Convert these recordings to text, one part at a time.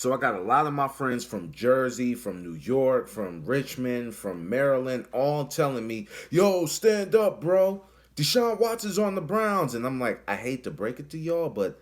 So I got a lot of my friends from Jersey, from New York, from Richmond, from Maryland, all telling me, yo, stand up, bro. Deshaun Watson's on the Browns. And I'm like, I hate to break it to y'all, but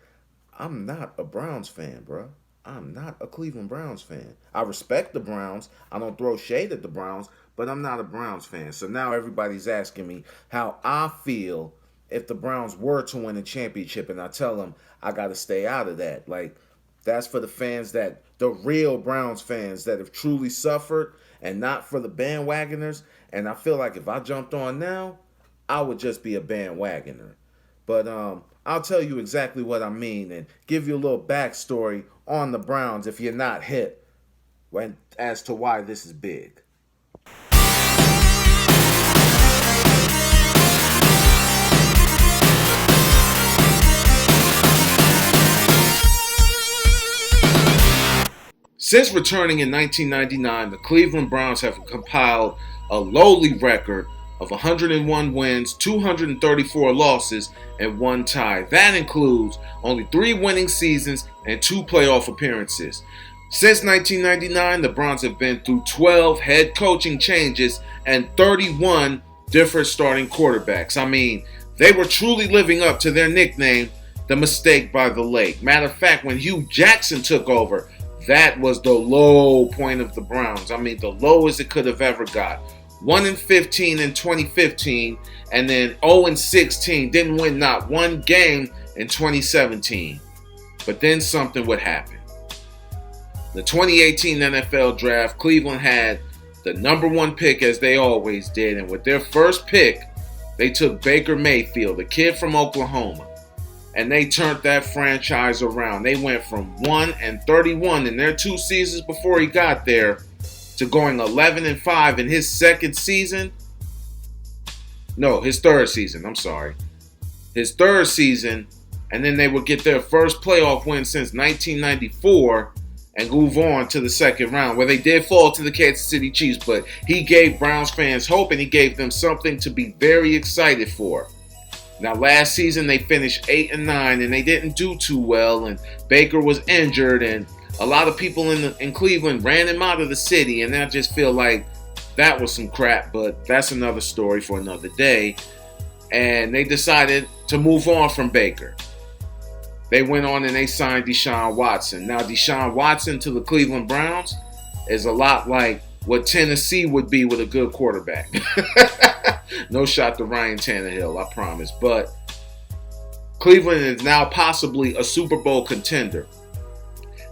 I'm not a Browns fan, bro. I'm not a Cleveland Browns fan. I respect the Browns. I don't throw shade at the Browns, but I'm not a Browns fan. So now everybody's asking me how I feel if the Browns were to win a championship, and I tell them I got to stay out of that. Like, that's for the fans the real Browns fans that have truly suffered, and not for the bandwagoners. And I feel like if I jumped on now, I would just be a bandwagoner. But I'll tell you exactly what I mean and give you a little backstory on the Browns if you're not hip as to why this is big. Since returning in 1999, the Cleveland Browns have compiled a lowly record of 101 wins, 234 losses, and one tie. That includes only 3 winning seasons and 2 playoff appearances. Since 1999, the Browns have been through 12 head coaching changes and 31 different starting quarterbacks. I mean, they were truly living up to their nickname, the mistake by the lake. Matter of fact, when Hugh Jackson took over, that was the low point of the Browns. I mean, the lowest it could have ever got. 1-15 in 2015, and then 0-16. Didn't win not one game in 2017. But then something would happen. The 2018 NFL Draft, Cleveland had the number 1 pick as they always did, and with their first pick, they took Baker Mayfield, a kid from Oklahoma. And they turned that franchise around. They went from 1-31 in their 2 seasons before he got there to going 11-5 in his second season. No, his third season. I'm sorry. His third season. And then they would get their first playoff win since 1994 and move on to the second round, where they did fall to the Kansas City Chiefs. But he gave Browns fans hope, and he gave them something to be very excited for. Now, last season they finished 8-9, and they didn't do too well, and Baker was injured, and a lot of people in Cleveland ran him out of the city, and I just feel like that was some crap, but that's another story for another day. And they decided to move on from Baker. They went on and they signed Deshaun Watson. Now, Deshaun Watson to the Cleveland Browns is a lot like what Tennessee would be with a good quarterback. No shot to Ryan Tannehill, I promise. But Cleveland is now possibly a Super Bowl contender.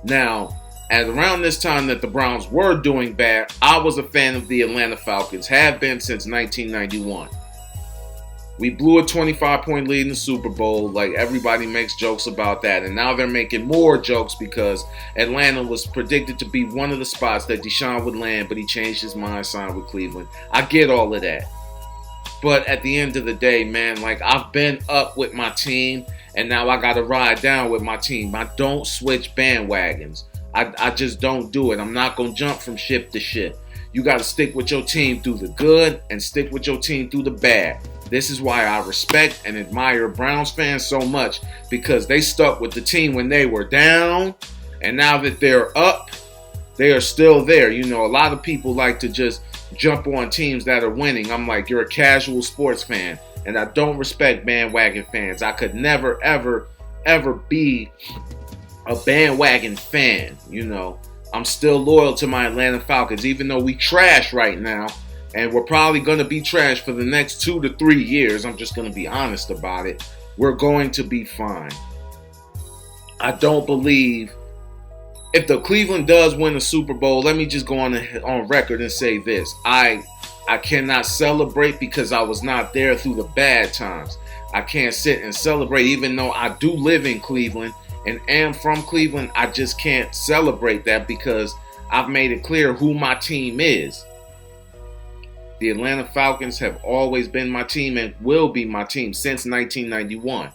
Now, at around this time that the Browns were doing bad, I was a fan of the Atlanta Falcons, have been since 1991. We blew a 25-point lead in the Super Bowl. Like, everybody makes jokes about that. And now they're making more jokes because Atlanta was predicted to be one of the spots that Deshaun would land, but he changed his mind, signed with Cleveland. I get all of that. But at the end of the day, man, like, I've been up with my team, and now I got to ride down with my team. I don't switch bandwagons. I just don't do it. I'm not going to jump from ship to ship. You got to stick with your team through the good and stick with your team through the bad. This is why I respect and admire Browns fans so much, because they stuck with the team when they were down, and now that they're up, they are still there. You know, a lot of people like to just jump on teams that are winning. I'm like, you're a casual sports fan, and I don't respect bandwagon fans. I could never, ever, ever be a bandwagon fan. You know, I'm still loyal to my Atlanta Falcons, even though we trash right now, and we're probably going to be trash for the next 2 to 3 years. I'm just going to be honest about it. We're going to be fine. I don't believe if the Cleveland does win a Super Bowl, let me just go on record and say this. I cannot celebrate because I was not there through the bad times. I can't sit and celebrate even though I do live in Cleveland and am from Cleveland. I just can't celebrate that because I've made it clear who my team is. The Atlanta Falcons have always been my team and will be my team since 1991.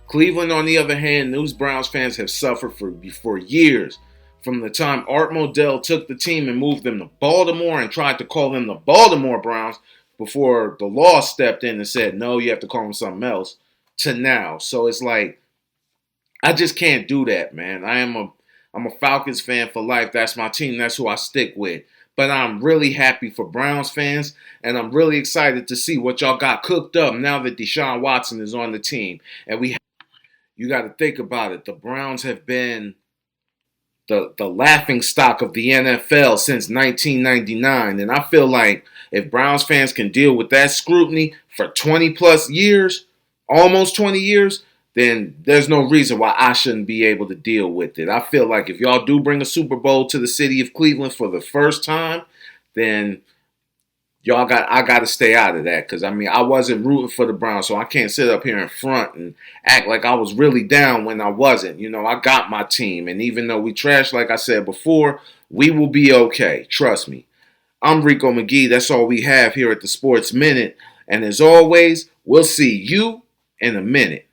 Cleveland, on the other hand, those Browns fans have suffered for years. From the time Art Modell took the team and moved them to Baltimore and tried to call them the Baltimore Browns before the law stepped in and said, no, you have to call them something else, to now. So it's like, I just can't do that, man. I'm a Falcons fan for life. That's my team. That's who I stick with. But I'm really happy for Browns fans, and I'm really excited to see what y'all got cooked up now that Deshaun Watson is on the team. And you got to think about it. The Browns have been the laughing stock of the NFL since 1999. And I feel like if Browns fans can deal with that scrutiny for 20 plus years, almost 20 years, then there's no reason why I shouldn't be able to deal with it. I feel like if y'all do bring a Super Bowl to the city of Cleveland for the first time, then I got to stay out of that because I mean I wasn't rooting for the Browns, so I can't sit up here in front and act like I was really down when I wasn't. You know, I got my team, and even though we trashed, like I said before, we will be okay. Trust me. I'm Rico McGee. That's all we have here at the Sports Minute, and as always, we'll see you in a minute.